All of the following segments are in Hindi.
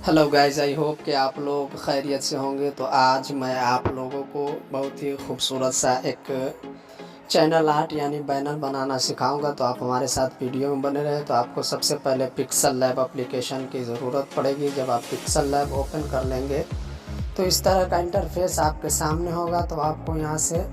हेलो गाइस, आई होप कि आप लोग खैरियत से होंगे। तो आज मैं आप लोगों को बहुत ही खूबसूरत सा एक चैनल आर्ट यानी बैनर बनाना सिखाऊंगा। तो आप हमारे साथ वीडियो में बने रहे। तो आपको सबसे पहले पिक्सल लैब एप्लीकेशन की ज़रूरत पड़ेगी। जब आप पिक्सल लैब ओपन कर लेंगे तो इस तरह का इंटरफेस आपके सामने होगा। तो आपको यहाँ से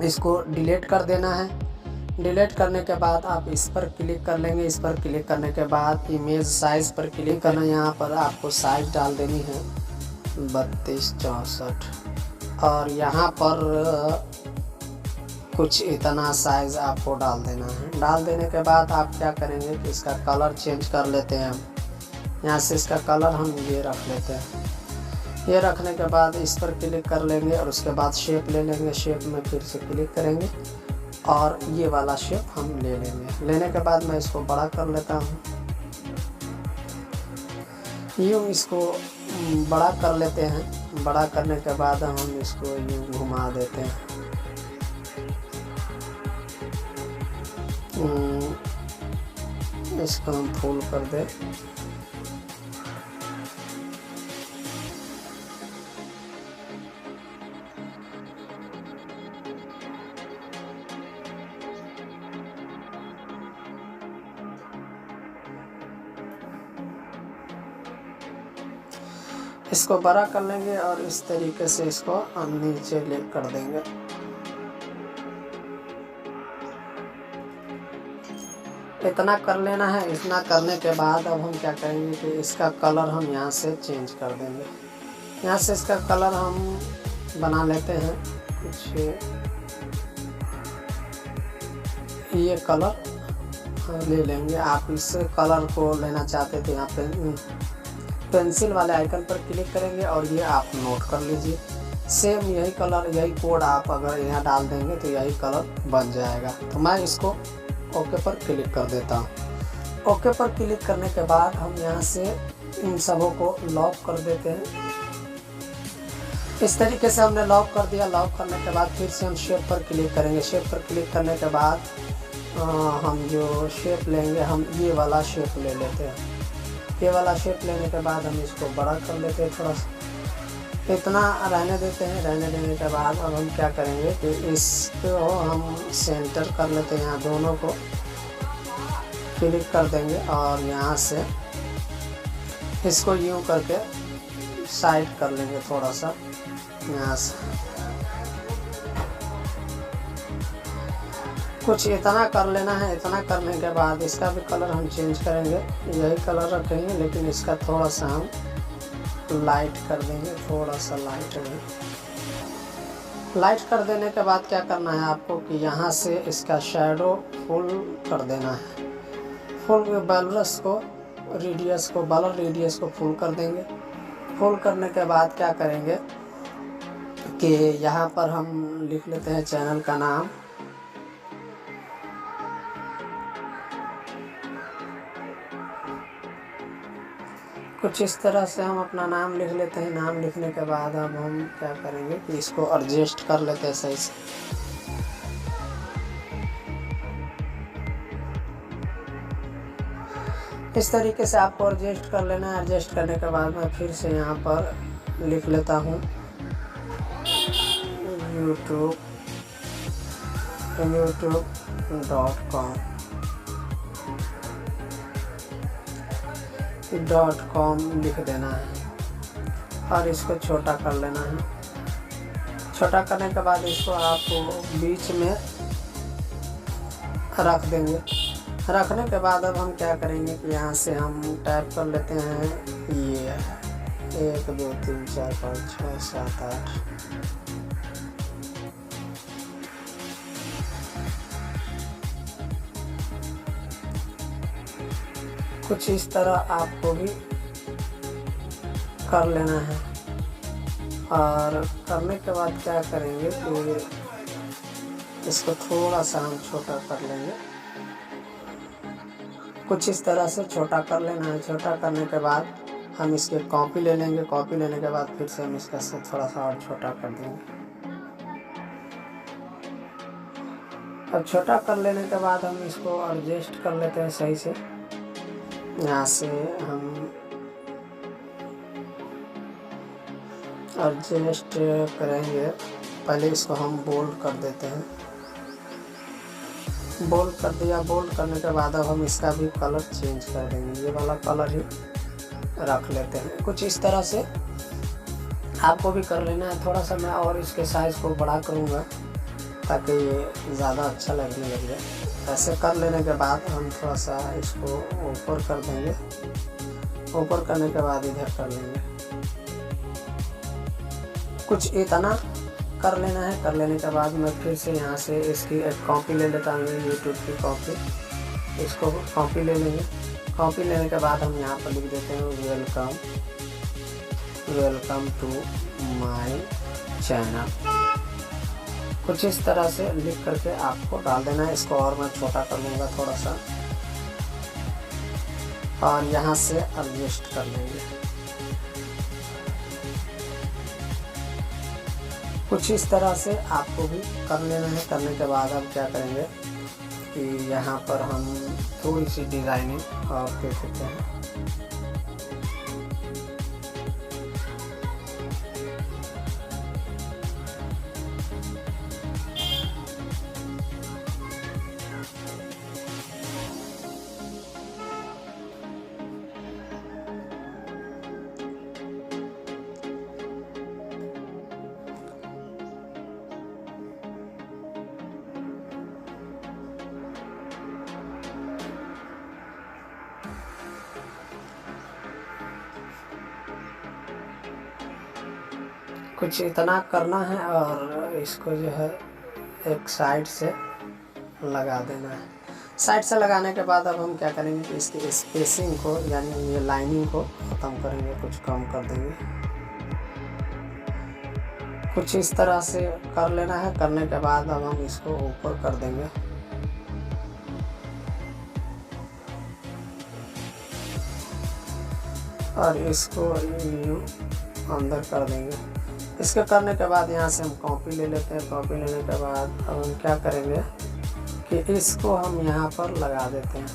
इसको डिलीट कर देना है। डिलीट करने के बाद आप इस पर क्लिक कर लेंगे। इस पर क्लिक करने के बाद इमेज साइज़ पर क्लिक करना। यहाँ पर आपको साइज़ डाल देनी है 3264 और यहाँ पर कुछ इतना साइज़ आपको डाल देना है। डाल देने के बाद आप क्या करेंगे कि इसका कलर चेंज कर लेते हैं हम। यहाँ से इसका कलर हम ये रख लेते हैं। ये रखने के बाद इस पर क्लिक कर लेंगे और उसके बाद शेप ले लेंगे। शेप में फिर से क्लिक करेंगे और ये वाला शेप हम ले लेंगे। लेने के बाद मैं इसको बड़ा कर लेता हूँ। यूँ इसको बड़ा कर लेते हैं। बड़ा करने के बाद हम इसको यूँ घुमा देते हैं। इसको हम फुल कर दें। इसको बड़ा कर लेंगे और इस तरीके से इसको हम नीचे ले कर देंगे। इतना कर लेना है। इतना करने के बाद अब हम क्या करेंगे कि इसका कलर हम यहाँ से चेंज कर देंगे। यहाँ से इसका कलर हम बना लेते हैं कुछ ये कलर ले लेंगे। आप इस कलर को लेना चाहते थे यहाँ पे पेंसिल वाले आइकन पर क्लिक करेंगे और ये आप नोट कर लीजिए। सेम यही कलर यही कोड आप अगर यहाँ डाल देंगे तो यही कलर बन जाएगा। तो मैं इसको ओके पर क्लिक कर देता हूँ। ओके पर क्लिक करने के बाद हम यहाँ से इन सबों को लॉक कर देते हैं। इस तरीके से हमने लॉक कर दिया। लॉक करने के बाद फिर से हम शेप पर क्लिक करेंगे। शेप पर क्लिक करने के बाद हम जो शेप लेंगे हम ये वाला शेप ले लेते हैं। ये वाला शेप लेने के बाद हम इसको बड़ा कर लेते हैं थोड़ा सा। इतना रहने देते हैं। रहने देने के बाद अब हम क्या करेंगे कि इसको हम सेंटर कर लेते हैं। यहाँ दोनों को क्लिक कर देंगे और यहाँ से इसको यूं करके साइड कर लेंगे थोड़ा सा यहाँ से। कुछ इतना कर लेना है। इतना करने के बाद इसका भी कलर हम चेंज करेंगे। यही कलर रखेंगे लेकिन इसका थोड़ा सा हम लाइट कर देंगे। थोड़ा सा लाइट कर देने के बाद क्या करना है आपको कि यहाँ से इसका शैडो फुल कर देना है। फुल बलरस को बलर रेडियस को फुल कर देंगे। फुल करने के बाद क्या करेंगे कि यहाँ पर हम लिख लेते हैं चैनल का नाम। कुछ इस तरह से हम अपना नाम लिख लेते हैं। नाम लिखने के बाद अब हम क्या करेंगे कि इसको एडजस्ट कर लेते हैं सही से। इस तरीके से आपको एडजस्ट कर लेना है। एडजस्ट करने के बाद मैं फिर से यहाँ पर लिख लेता हूँ youtube.com लिख देना है और इसको छोटा कर लेना है। छोटा करने के बाद इसको आप बीच में रख देंगे। रखने के बाद अब हम क्या करेंगे कि यहाँ से हम टाइप कर लेते हैं ये 1 2 3 4 5 6 7 8। कुछ इस तरह आपको भी कर लेना है। और करने के बाद क्या करेंगे कि इसको थोड़ा सा हम छोटा कर लेंगे। कुछ इस तरह से छोटा कर लेना है। छोटा करने के बाद हम इसके कॉपी ले लेंगे। कॉपी लेने के बाद फिर से हम इसका से थोड़ा सा और छोटा कर देंगे। अब छोटा कर लेने के बाद हम इसको एडजस्ट कर लेते हैं सही से। यहाँ से हम एडजस्ट करेंगे। पहले इसको हम बोल्ड कर देते हैं। बोल्ड कर दिया। बोल्ड करने के बाद अब हम इसका भी कलर चेंज कर देंगे, ये वाला कलर ही रख लेते हैं। कुछ इस तरह से आपको भी कर लेना है। थोड़ा सा मैं और इसके साइज़ को बड़ा करूँगा ताकि ये ज़्यादा अच्छा लगने लगे। ऐसे कर लेने के बाद हम थोड़ा सा इसको ऊपर कर देंगे। ऊपर करने के बाद इधर कर लेंगे। कुछ इतना कर लेना है। कर लेने के बाद मैं फिर से यहाँ से इसकी एक कॉपी ले लेता हूँ, यूट्यूब की कॉपी। इसको कॉपी ले लेंगे। कॉपी लेने के बाद हम यहाँ पर लिख देते हैं वेलकम टू माय चैनल। कुछ इस तरह से लिख करके आपको डाल देना है। इसको और मैं छोटा कर लूँगा थोड़ा सा, और यहाँ से एडजस्ट कर लेंगे। कुछ इस तरह से आपको भी कर लेना है। करने के बाद अब क्या करेंगे कि यहाँ पर हम थोड़ी सी डिज़ाइनिंग और दे देते हैं। कुछ इतना करना है और इसको जो है एक साइड से लगा देना है। साइड से लगाने के बाद अब हम क्या करेंगे कि इसकी स्पेसिंग को यानी ये लाइनिंग को ख़त्म करेंगे, कुछ कम कर देंगे। कुछ इस तरह से कर लेना है। करने के बाद अब हम इसको ऊपर कर देंगे। और इसको यूँ अंदर कर देंगे। इसके करने के बाद यहाँ से हम कॉपी ले लेते हैं। कॉपी लेने के बाद अब हम क्या करेंगे कि इसको हम यहाँ पर लगा देते हैं।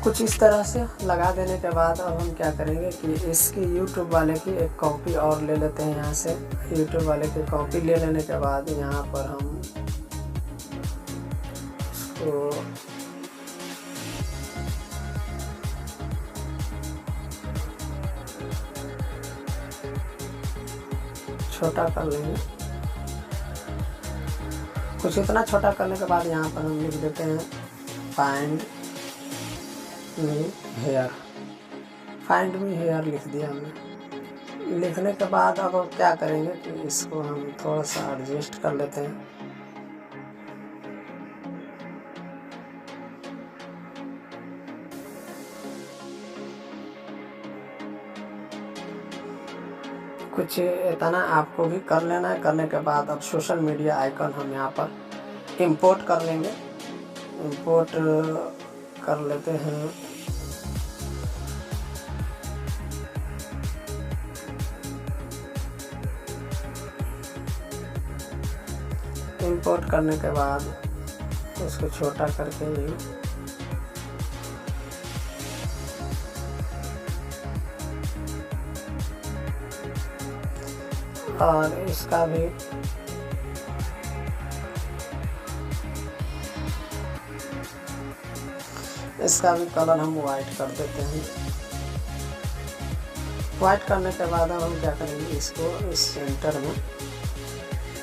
कुछ इस तरह से लगा देने के बाद अब हम क्या करेंगे कि इसकी यूट्यूब वाले की एक कॉपी और ले लेते हैं। यहाँ से यूट्यूब वाले की कॉपी ले लेने के बाद यहाँ पर हम इसको छोटा कर लेंगे। कुछ इतना छोटा करने के बाद यहाँ पर हम लिख देते हैं find me here. Find me here लिख दिया हमने। लिखने के बाद अब क्या करेंगे कि इसको हम थोड़ा सा एडजस्ट कर लेते हैं। कुछ इतना आपको भी कर लेना है। करने के बाद अब सोशल मीडिया आइकन हम यहाँ पर इंपोर्ट कर लेंगे। इंपोर्ट कर लेते हैं। इंपोर्ट करने के बाद उसको छोटा करके ही और इसका भी कलर हम वाइट कर देते हैं। वाइट करने के बाद हम क्या करेंगे, इसको इस सेंटर में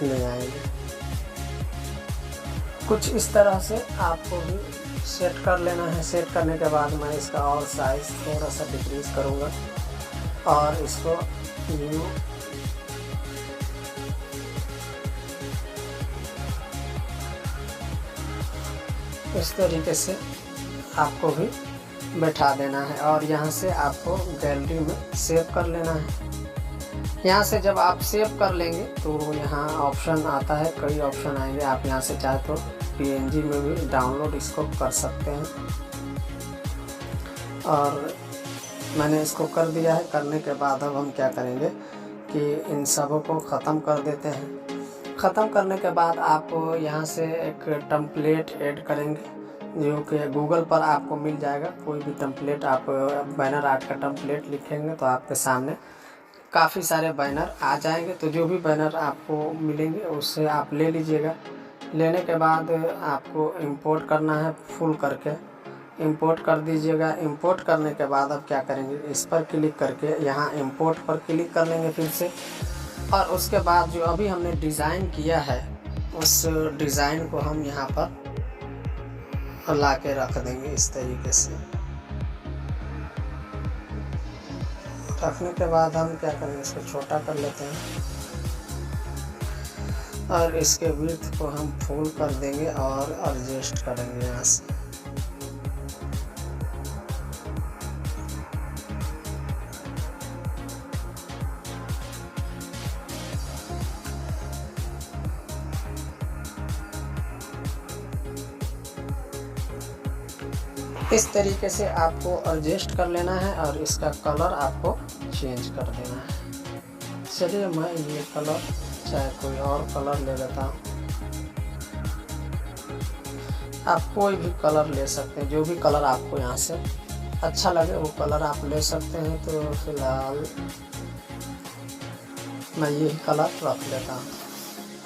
ले आएंगे। कुछ इस तरह से आपको भी सेट कर लेना है। सेट करने के बाद मैं इसका और साइज थोड़ा सा डिक्रीज करूँगा और इसको इस तरीके से आपको भी बैठा देना है। और यहाँ से आपको गैलरी में सेव कर लेना है। यहाँ से जब आप सेव कर लेंगे तो यहाँ ऑप्शन आता है, कई ऑप्शन आएंगे। आप यहाँ से चाहे तो PNG में भी डाउनलोड इसको कर सकते हैं। और मैंने इसको कर दिया है। करने के बाद अब हम क्या करेंगे कि इन सबों को ख़त्म कर देते हैं। ख़त्म करने के बाद आप यहाँ से एक टेम्पलेट ऐड करेंगे जो कि गूगल पर आपको मिल जाएगा। कोई भी टेम्पलेट आप बैनर आर्ट का टेम्पलेट लिखेंगे तो आपके सामने काफ़ी सारे बैनर आ जाएंगे। तो जो भी बैनर आपको मिलेंगे उससे आप ले लीजिएगा। लेने के बाद आपको इंपोर्ट करना है, फुल करके इंपोर्ट कर दीजिएगा। इंपोर्ट करने के बाद अब क्या करेंगे, इस पर क्लिक करके यहाँ इंपोर्ट पर क्लिक कर लेंगे फिर से। और उसके बाद जो अभी हमने डिज़ाइन किया है उस डिज़ाइन को हम यहाँ पर ला के रख देंगे। इस तरीके से रखने के बाद हम क्या करेंगे, इसको छोटा कर लेते हैं और इसके विड्थ को हम फुल कर देंगे और एडजस्ट करेंगे यहाँ से। इस तरीके से आपको एडजस्ट कर लेना है और इसका कलर आपको चेंज कर देना है। चलिए मैं ये कलर चाहे कोई और कलर ले लेता हूँ। आप कोई भी कलर ले सकते हैं, जो भी कलर आपको यहाँ से अच्छा लगे वो कलर आप ले सकते हैं। तो फिलहाल मैं यही कलर रख लेता हूँ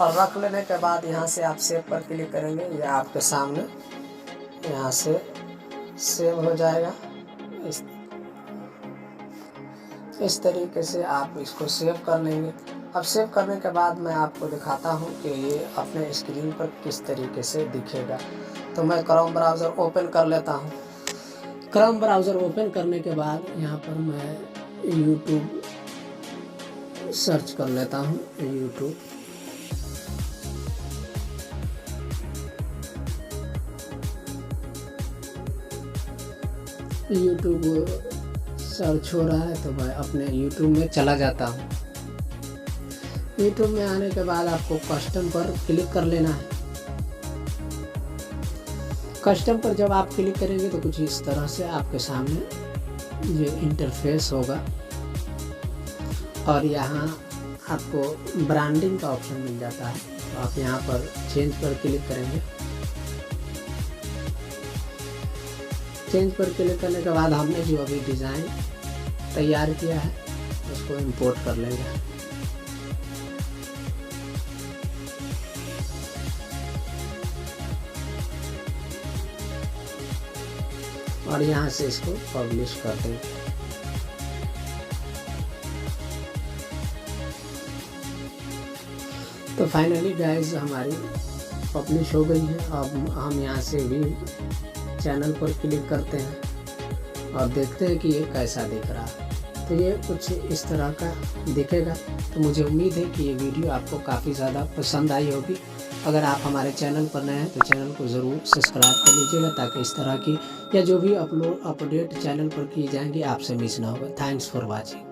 और रख लेने के बाद यहाँ से आप सेव पर क्लिक करेंगे। ये आपके सामने यहाँ से सेव हो जाएगा। इस तरीके से आप इसको सेव कर लेंगे। अब सेव करने के बाद मैं आपको दिखाता हूँ कि ये अपने स्क्रीन पर किस तरीके से दिखेगा। तो मैं क्रोम ब्राउज़र ओपन कर लेता हूँ। क्रोम ब्राउज़र ओपन करने के बाद यहाँ पर मैं यूट्यूब सर्च कर लेता हूँ। यूट्यूब सर्च हो रहा है तो मैं अपने यूट्यूब में चला जाता हूँ। यूट्यूब में आने के बाद आपको कस्टम पर क्लिक कर लेना है। कस्टम पर जब आप क्लिक करेंगे तो कुछ इस तरह से आपके सामने ये इंटरफेस होगा और यहाँ आपको ब्रांडिंग का ऑप्शन मिल जाता है। तो आप यहाँ पर चेंज पर क्लिक करेंगे। चेंज पर क्लिक करने के बाद हमने जो अभी डिज़ाइन तैयार किया है उसको इंपोर्ट कर लेंगे और यहाँ से इसको पब्लिश कर देंगे। तो फाइनली गाइस हमारी पब्लिश हो गई है। अब हम यहाँ से भी चैनल पर क्लिक करते हैं और देखते हैं कि ये कैसा दिख रहा है। तो ये कुछ इस तरह का दिखेगा। तो मुझे उम्मीद है कि ये वीडियो आपको काफ़ी ज़्यादा पसंद आई होगी। अगर आप हमारे चैनल पर नए हैं तो चैनल को ज़रूर सब्सक्राइब कर लीजिएगा ताकि इस तरह की या जो भी अपडेट चैनल पर की जाएंगी आपसे मिस ना होगा। Thanks for watching.